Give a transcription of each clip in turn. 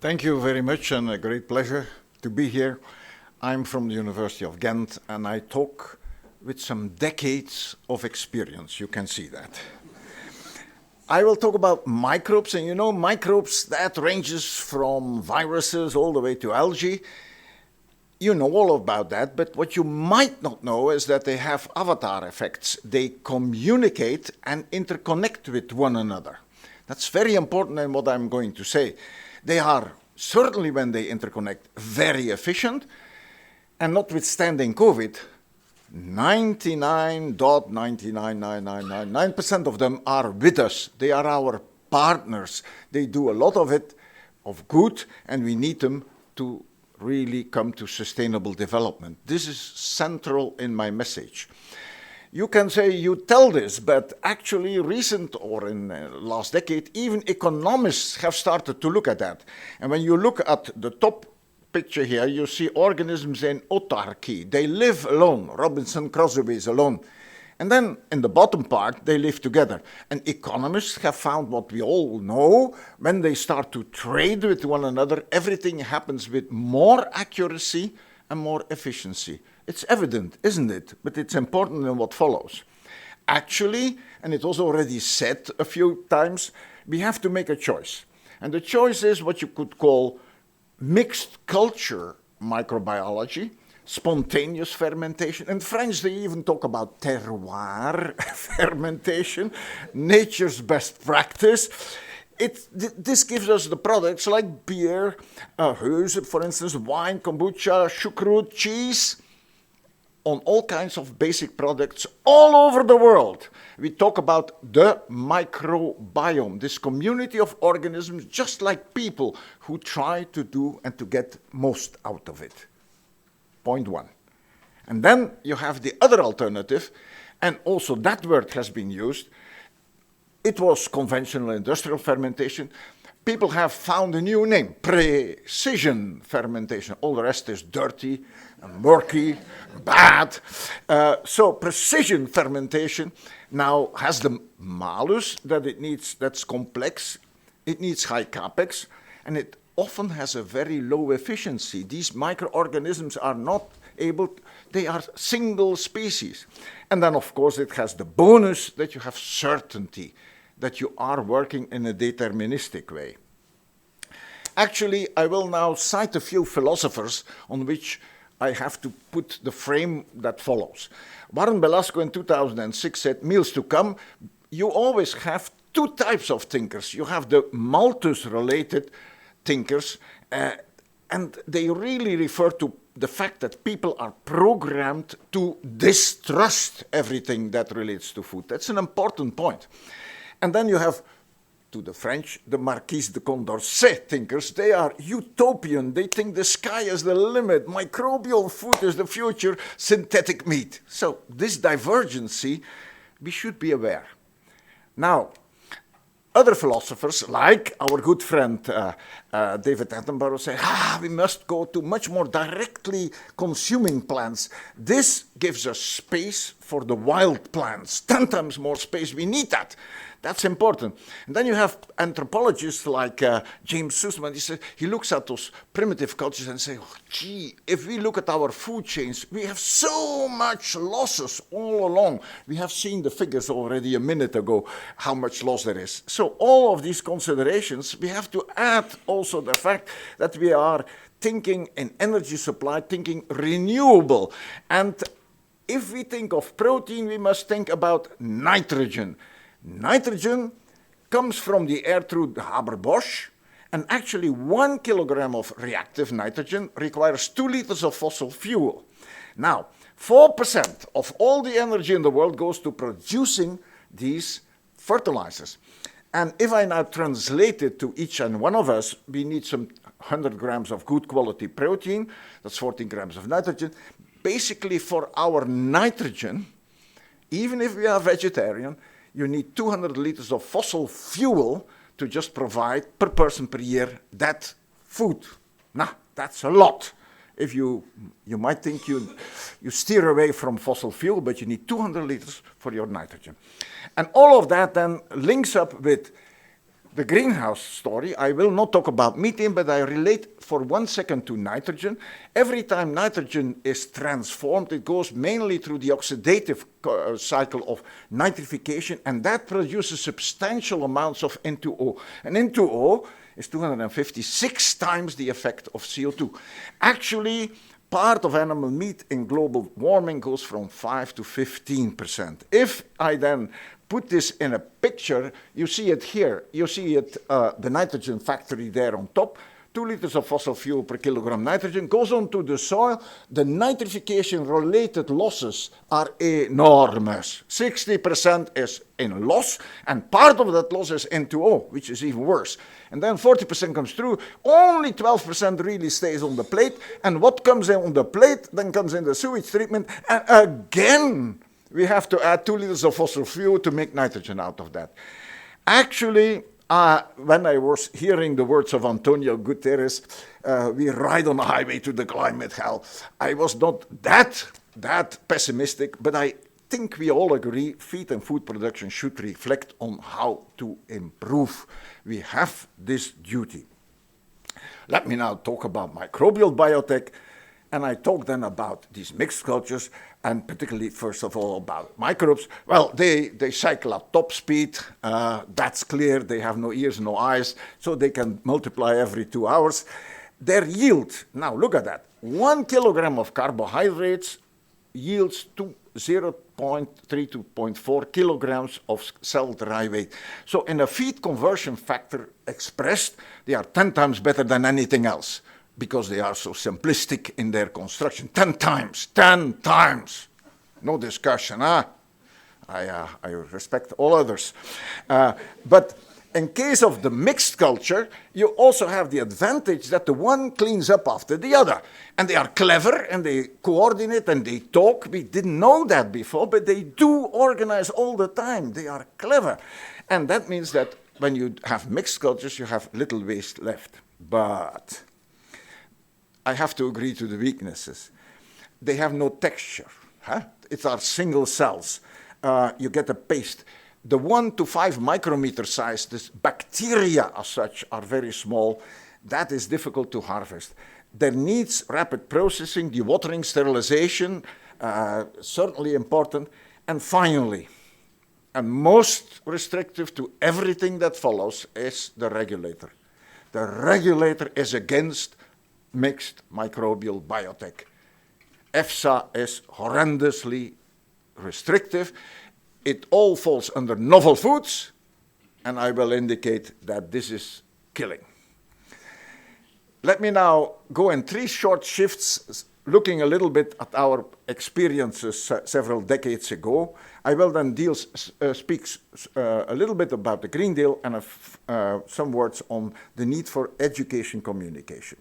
Thank you very much, and a great pleasure to be here. I'm from the University of Ghent, and I talk with some decades of experience. You can see that. I will talk about microbes, and you know, microbes, that ranges from viruses all the way to algae. You know all about that, but what you might not know is that they have avatar effects. They communicate and interconnect with one another. That's very important in what I'm going to say. They are, certainly when they interconnect, very efficient, and notwithstanding COVID, 99.99999% of them are with us. They are our partners. They do a lot of it, of good, and we need them to really come to sustainable development. This is central in my message. You can say you tell this, but actually recent or in the last decade, even economists have started to look at that. And when you look at the top picture here, you see organisms in autarky. They live alone. Robinson Crusoe is alone. And then in the bottom part, they live together. And economists have found what we all know. When they start to trade with one another, everything happens with more accuracy and more efficiency. It's evident, isn't it? But it's important in what follows. Actually, and it was already said a few times, we have to make a choice. And the choice is what you could call mixed culture microbiology, spontaneous fermentation. In French, they even talk about terroir fermentation, nature's best practice. This gives us the products like beer, Heuse, for instance, wine, kombucha, chucrut, cheese, on all kinds of basic products all over the world. We talk about the microbiome, this community of organisms, just like people who try to do and to get most out of it. Point one. And then you have the other alternative, and also that word has been used. It was conventional industrial fermentation. People have found a new name, precision fermentation. All the rest is dirty, murky, bad. So precision fermentation now has the malus that it needs, that's complex, it needs high capex, and it often has a very low efficiency. These microorganisms are not able, they are single species. And then of course it has the bonus that you have certainty, that you are working in a deterministic way. Actually, I will now cite a few philosophers on which I have to put the frame that follows. Warren Belasco in 2006 said, meals to come, you always have two types of thinkers. You have the Malthus-related thinkers, and they really refer to the fact that people are programmed to distrust everything that relates to food. That's an important point. And then you have, to the French, the Marquis de Condorcet thinkers. They are utopian. They think the sky is the limit. Microbial food is the future. Synthetic meat. So this divergency, we should be aware. Now, other philosophers, like our good friend David Attenborough, say, we must go to much more directly consuming plants. This gives us space for the wild plants, 10 times more space. We need that. That's important. And then you have anthropologists like James Sussman. He looks at those primitive cultures and says, gee, if we look at our food chains, we have so much losses all along. We have seen the figures already a minute ago, how much loss there is. So all of these considerations, we have to add also the fact that we are thinking in energy supply, thinking renewable. And if we think of protein, we must think about nitrogen. Nitrogen comes from the air through the Haber-Bosch, and actually 1 kilogram of reactive nitrogen requires 2 liters of fossil fuel. Now, 4% of all the energy in the world goes to producing these fertilizers. And if I now translate it to each and one of us, we need some 100 grams of good quality protein, that's 14 grams of nitrogen. Basically for our nitrogen, even if we are vegetarian, you need 200 liters of fossil fuel to just provide per person per year that food. Now, that's a lot. If you might think you steer away from fossil fuel, but you need 200 liters for your nitrogen. And all of that then links up with the greenhouse story. I will not talk about methane, but I relate for 1 second to nitrogen. Every time nitrogen is transformed, it goes mainly through the oxidative cycle of nitrification, and that produces substantial amounts of N2O. And N2O is 256 times the effect of CO2. Actually, part of animal meat in global warming goes from 5 to 15%. If I then put this in a picture, you see it here. You see it, the nitrogen factory there on top. 2 liters of fossil fuel per kilogram nitrogen goes onto the soil. The nitrification-related losses are enormous. 60% is in loss, and part of that loss is N2O, which is even worse. And then 40% comes through. Only 12% really stays on the plate. And what comes in on the plate then comes in the sewage treatment. And again, we have to add 2 liters of fossil fuel to make nitrogen out of that. Actually, when I was hearing the words of Antonio Guterres, we ride on the highway to the climate hell, I was not that pessimistic, but I think we all agree feed and food production should reflect on how to improve. We have this duty. Let me now talk about microbial biotech. And I talk then about these mixed cultures, and particularly, first of all, about microbes. Well, they cycle at top speed. That's clear. They have no ears, no eyes, so they can multiply every 2 hours. Their yield, now look at that. 1 kilogram of carbohydrates yields 0.3 to 0.4 kilograms of cell dry weight. So in a feed conversion factor expressed, they are 10 times better than anything else, because they are so simplistic in their construction. 10 times. No discussion, huh? I respect all others. But in case of the mixed culture, you also have the advantage that the one cleans up after the other. And they are clever, and they coordinate, and they talk. We didn't know that before, but they do organize all the time. They are clever. And that means that when you have mixed cultures, you have little waste left. But I have to agree to the weaknesses. They have no texture. Huh? It's our single cells. You get a paste. The 1 to 5 micrometer size, this bacteria as such are very small. That is difficult to harvest. There needs rapid processing, dewatering, sterilization, certainly important. And finally, and most restrictive to everything that follows, is the regulator. The regulator is against mixed microbial biotech. EFSA is horrendously restrictive. It all falls under novel foods, and I will indicate that this is killing. Let me now go in 3 short shifts, looking a little bit at our experiences several decades ago. I will then speak a little bit about the Green Deal and some words on the need for education communication.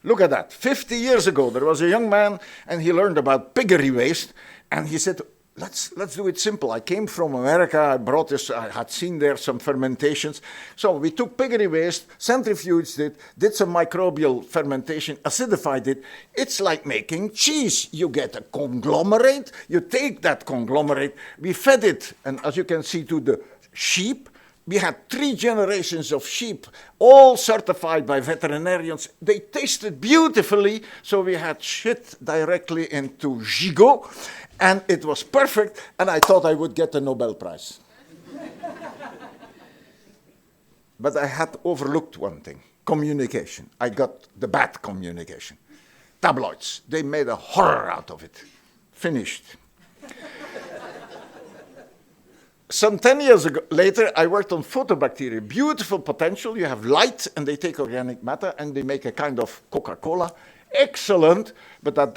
Look at that. 50 years ago, there was a young man, and he learned about piggery waste, and he said, let's do it simple. I came from America, I brought this, I had seen there some fermentations. So we took piggery waste, centrifuged it, did some microbial fermentation, acidified it. It's like making cheese. You get a conglomerate, you take that conglomerate, we fed it, and as you can see, to the sheep. We had 3 generations of sheep, all certified by veterinarians. They tasted beautifully, so we had shit directly into gigot, and it was perfect, and I thought I would get the Nobel Prize. But I had overlooked one thing, communication. I got the bad communication. Tabloids, they made a horror out of it. Finished. Some 10 years later, I worked on photobacteria. Beautiful potential. You have light, and they take organic matter, and they make a kind of Coca-Cola. Excellent, but at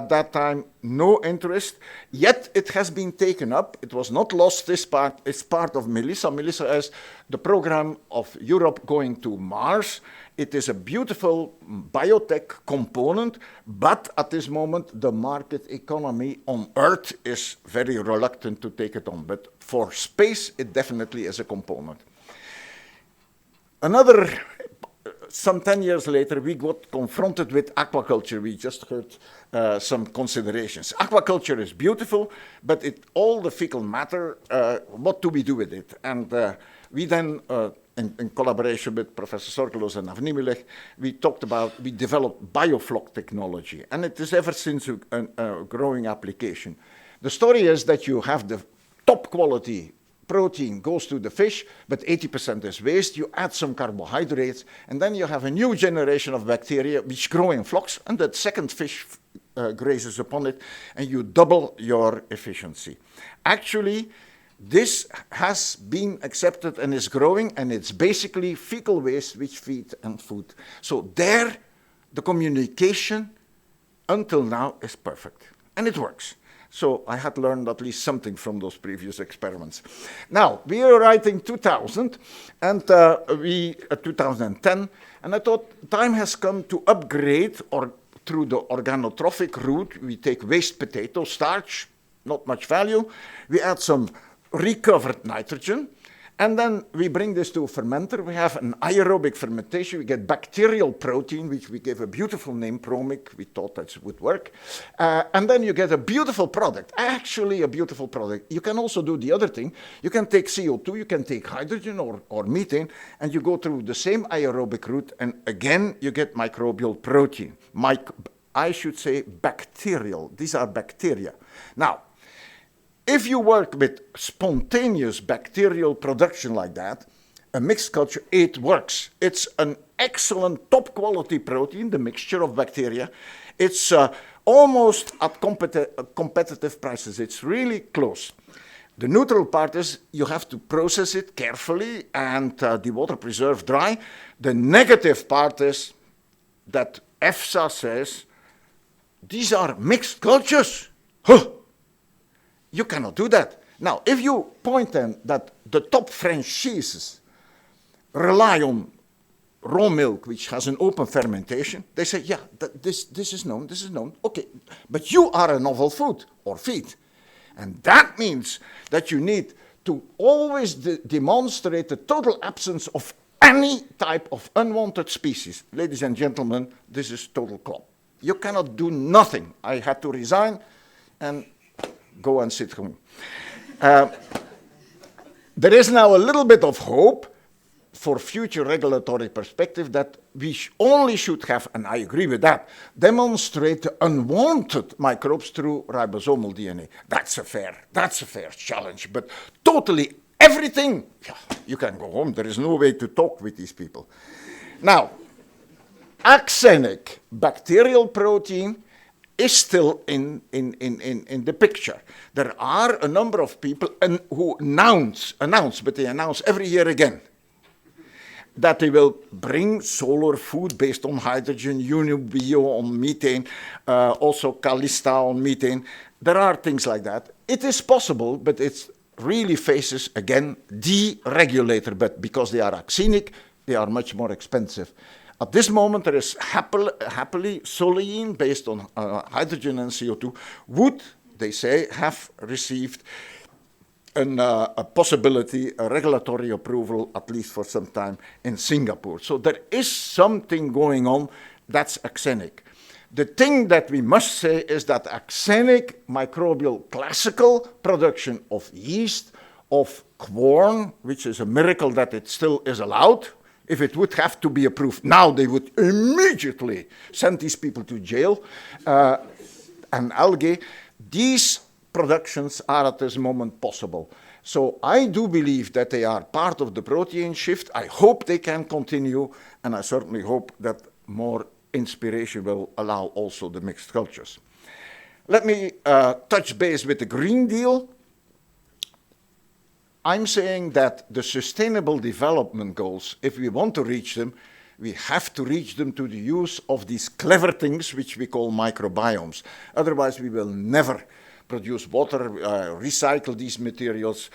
that time, no interest. Yet it has been taken up. It was not lost. It's part of Melissa. Melissa is the program of Europe going to Mars. It is a beautiful biotech component, but at this moment, the market economy on Earth is very reluctant to take it on. But for space, it definitely is a component. Some 10 years later, we got confronted with aquaculture. We just heard some considerations. Aquaculture is beautiful, but all the fecal matter, what do we do with it? And We then, in collaboration with Professor Sorkelos and Avni Milech, we developed biofloc technology, and it is ever since a growing application. The story is that you have the top quality protein goes to the fish, but 80% is waste. You add some carbohydrates, and then you have a new generation of bacteria which grow in flocks, and that second fish grazes upon it, and you double your efficiency. Actually, this has been accepted and is growing, and it's basically fecal waste which feed and food. So there, the communication until now is perfect, and it works. So I had learned at least something from those previous experiments. Now, we are writing 2000, and 2010, and I thought time has come to upgrade, or through the organotrophic route, we take waste potato starch, not much value, we add some recovered nitrogen, and then we bring this to a fermenter. We have an aerobic fermentation. We get bacterial protein, which we gave a beautiful name, Promic. We thought that would work. And then you get a beautiful product, actually a beautiful product. You can also do the other thing. You can take CO2, you can take hydrogen or methane, and you go through the same aerobic route, and again, you get microbial protein. I should say bacterial. These are bacteria. Now, if you work with spontaneous bacterial production like that, a mixed culture, it works. It's an excellent top quality protein, the mixture of bacteria. It's almost at competitive prices. It's really close. The neutral part is you have to process it carefully and the water preserve dry. The negative part is that EFSA says, these are mixed cultures. Huh. You cannot do that. Now, if you point then that the top French cheeses rely on raw milk, which has an open fermentation, they say, yeah, this is known, this is known. Okay, but you are a novel food or feed. And that means that you need to always demonstrate the total absence of any type of unwanted species. Ladies and gentlemen, this is total crop. You cannot do nothing. I had to resign and go and sit home. There is now a little bit of hope for future regulatory perspective that we only should have, and I agree with that, demonstrate the unwanted microbes through ribosomal DNA. That's a fair challenge, but totally everything, yeah, you can go home. There is no way to talk with these people. Now, axenic bacterial protein is still in the picture. There are a number of people who announce, but they announce every year again that they will bring solar food based on hydrogen, Unibio on methane, also Calista on methane. There are things like that. It is possible, but it really faces, again, the regulator. But because they are axenic, they are much more expensive. At this moment, there is happily solein based on hydrogen and CO2 would, they say, have received a possibility, a regulatory approval, at least for some time, in Singapore. So there is something going on that's axenic. The thing that we must say is that axenic microbial classical production of yeast, of corn, which is a miracle that it still is allowed. If it would have to be approved now, they would immediately send these people to jail. And algae, these productions are at this moment possible. So I do believe that they are part of the protein shift. I hope they can continue, and I certainly hope that more inspiration will allow also the mixed cultures. Let me touch base with the Green Deal. I'm saying that the Sustainable Development Goals, if we want to reach them, we have to reach them to the use of these clever things which we call microbiomes. Otherwise, we will never produce water, recycle these materials.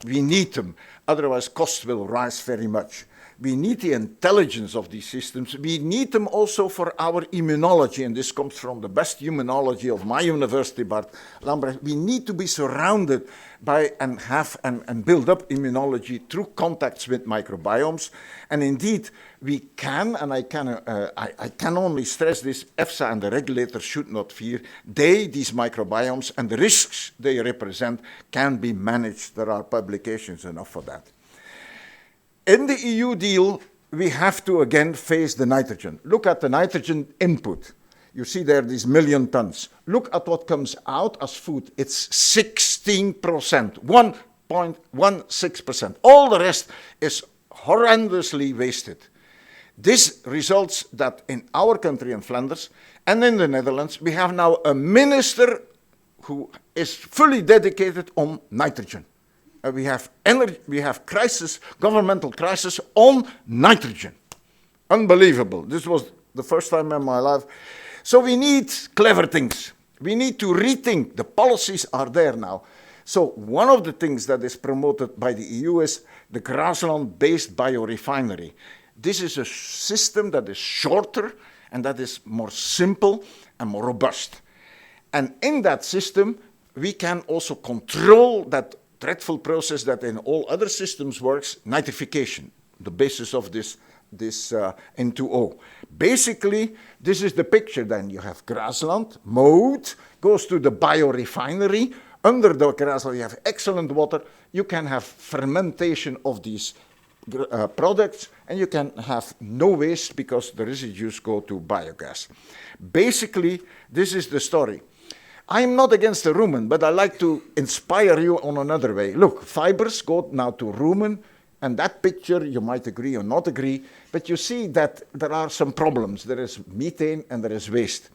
We need them. Otherwise, costs will rise very much. We need the intelligence of these systems. We need them also for our immunology, and this comes from the best immunology of my university, Bart Lambrecht. We need to be surrounded by and have and build up immunology through contacts with microbiomes. And indeed, we can, and I can only stress this, EFSA and the regulators should not fear. These microbiomes, and the risks they represent can be managed. There are publications enough for that. In the EU deal, we have to again face the nitrogen. Look at the nitrogen input. You see there these million tons. Look at what comes out as food. It's 16%, 1.16%. All the rest is horrendously wasted. This results that in our country in Flanders and in the Netherlands, we have now a minister who is fully dedicated on nitrogen. We have crisis, governmental crisis on nitrogen. Unbelievable. This was the first time in my life. So we need clever things. We need to rethink. The policies are there now. So one of the things that is promoted by the EU is the grassland-based biorefinery. This is a system that is shorter and that is more simple and more robust. And in that system, we can also control that dreadful process that in all other systems works, nitrification, the basis of this N2O. Basically, this is the picture then. You have grassland, mowed, goes to the biorefinery. Under the grassland, you have excellent water. You can have fermentation of these products, and you can have no waste because the residues go to biogas. Basically, this is the story. I'm not against the rumen, but I like to inspire you on another way. Look, fibers go now to rumen, and that picture, you might agree or not agree, but you see that there are some problems. There is methane and there is waste.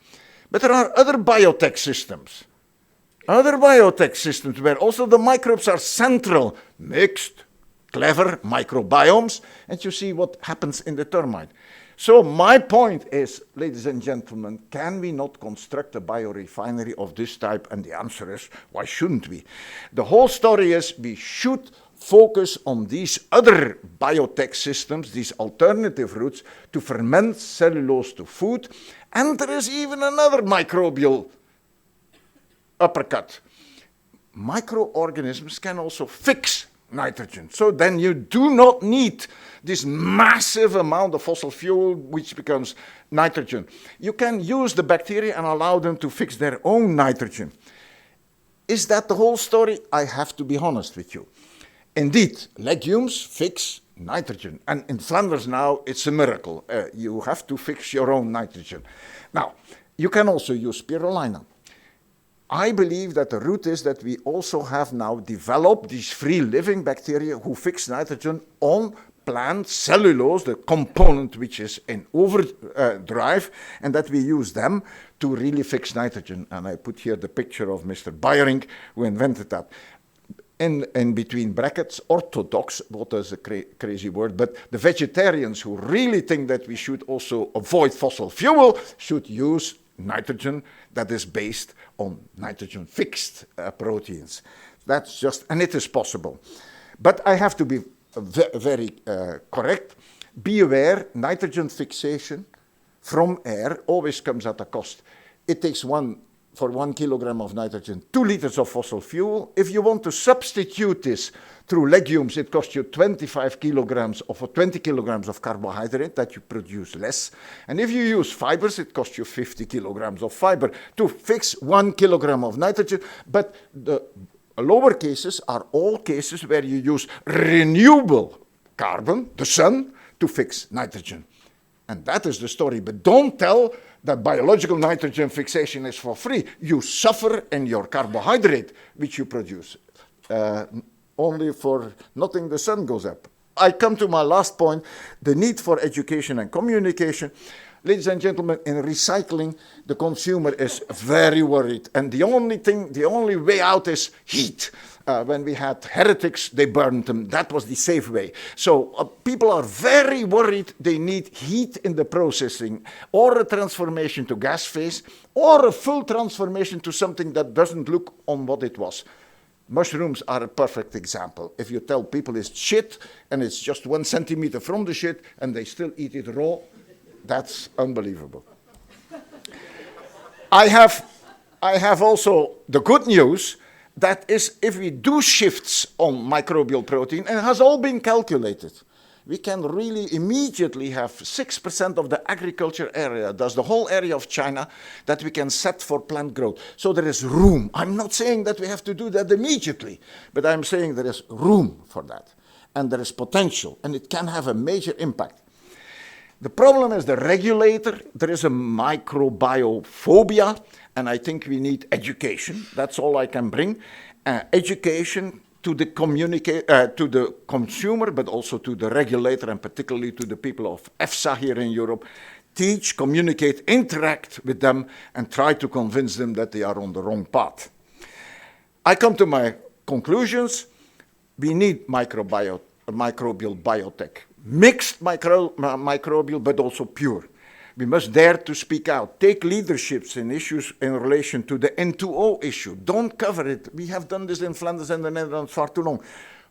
But there are other biotech systems. Other biotech systems where also the microbes are central, mixed, clever microbiomes, and you see what happens in the termite. So my point is, ladies and gentlemen, can we not construct a biorefinery of this type? And the answer is, why shouldn't we? The whole story is we should focus on these other biotech systems, these alternative routes to ferment cellulose to food. And there is even another microbial uppercut. Microorganisms can also fix nitrogen. So then you do not need this massive amount of fossil fuel which becomes nitrogen. You can use the bacteria and allow them to fix their own nitrogen. Is that the whole story? I have to be honest with you. Indeed, legumes fix nitrogen. And in Flanders now, it's a miracle. You have to fix your own nitrogen. Now, you can also use spirulina. I believe that the root is that we also have now developed these free-living bacteria who fix nitrogen on plant cellulose, the component which is in overdrive, and that we use them to really fix nitrogen. And I put here the picture of Mr. Beyering, who invented that. In between brackets, orthodox, what is a crazy word, but the vegetarians who really think that we should also avoid fossil fuel should use nitrogen that is based on nitrogen-fixed proteins. That's just, and it is possible. But I have to be very correct. Be aware, nitrogen fixation from air always comes at a cost. It takes for 1 kilogram of nitrogen, 2 liters of fossil fuel. If you want to substitute this through legumes, it costs you 25 kilograms or 20 kilograms of carbohydrate that you produce less. And if you use fibers, it costs you 50 kilograms of fiber to fix 1 kilogram of nitrogen. But the lower cases are all cases where you use renewable carbon, the sun, to fix nitrogen. And that is the story. But don't tell that biological nitrogen fixation is for free. You suffer in your carbohydrate, which you produce. Only for nothing the sun goes up. I come to my last point, the need for education and communication. Ladies and gentlemen, in recycling, the consumer is very worried. And the only way out is heat. When we had heretics, they burned them. That was the safe way. So people are very worried. They need heat in the processing, or a transformation to gas phase, or a full transformation to something that doesn't look on what it was. Mushrooms are a perfect example. If you tell people it's shit, and it's just 1 centimeter from the shit, and they still eat it raw, that's unbelievable. I have also the good news. That is, if we do shifts on microbial protein, and it has all been calculated, we can really immediately have 6% of the agriculture area, that's the whole area of China, that we can set for plant growth. So there is room. I'm not saying that we have to do that immediately, but I'm saying there is room for that. and there is potential, and it can have a major impact. The problem is the regulator. There is a microbiophobia, and I think we need education. That's all I can bring. Education to the consumer, but also to the regulator, and particularly to the people of EFSA here in Europe. Teach, communicate, interact with them, and try to convince them that they are on the wrong path. I come to my conclusions. We need microbial biotech. Mixed microbial, but also pure. We must dare to speak out, take leaderships in issues in relation to the N2O issue. Don't cover it. We have done this in Flanders and the Netherlands far too long.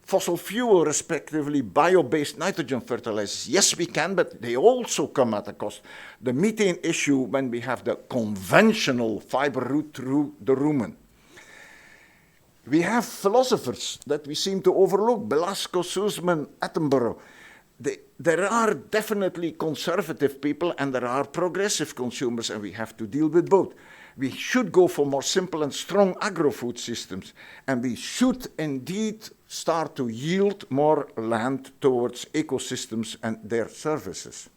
Fossil fuel, respectively, bio-based nitrogen fertilizers. Yes, we can, but they also come at a cost. The methane issue when we have the conventional fiber route through the rumen. We have philosophers that we seem to overlook. Belasco, Sussman, Attenborough. There are definitely conservative people and there are progressive consumers, and we have to deal with both. We should go for more simple and strong agro-food systems, and we should indeed start to yield more land towards ecosystems and their services.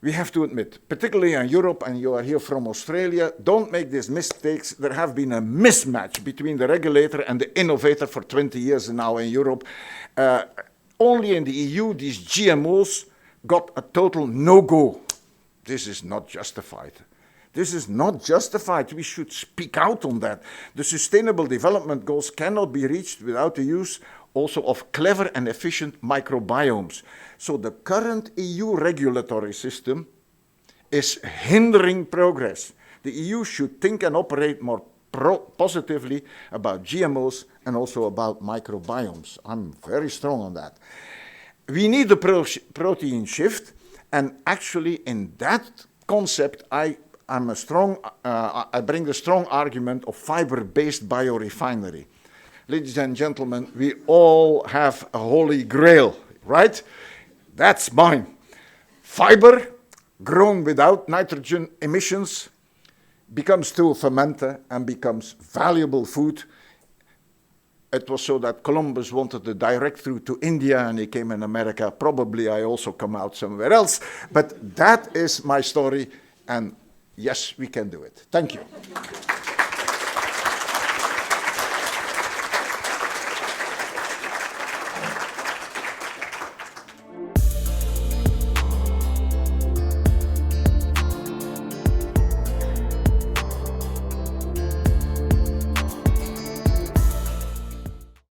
We have to admit, particularly in Europe, and you are here from Australia, don't make these mistakes. There have been a mismatch between the regulator and the innovator for 20 years now in Europe. Only in the EU, these GMOs got a total no-go. This is not justified. This is not justified. We should speak out on that. The Sustainable Development Goals cannot be reached without the use also of clever and efficient microbiomes. So the current EU regulatory system is hindering progress. The EU should think and operate more positively about GMOs and also about microbiomes. I'm very strong on that. We need the protein shift, and actually in that concept I bring the strong argument of fiber-based biorefinery. Ladies and gentlemen, we all have a holy grail, right? That's mine. Fiber grown without nitrogen emissions becomes to a fermenter and becomes valuable food. It was so that Columbus wanted the direct route to India and he came in America. Probably I also come out somewhere else. But that is my story, and yes, we can do it. Thank you.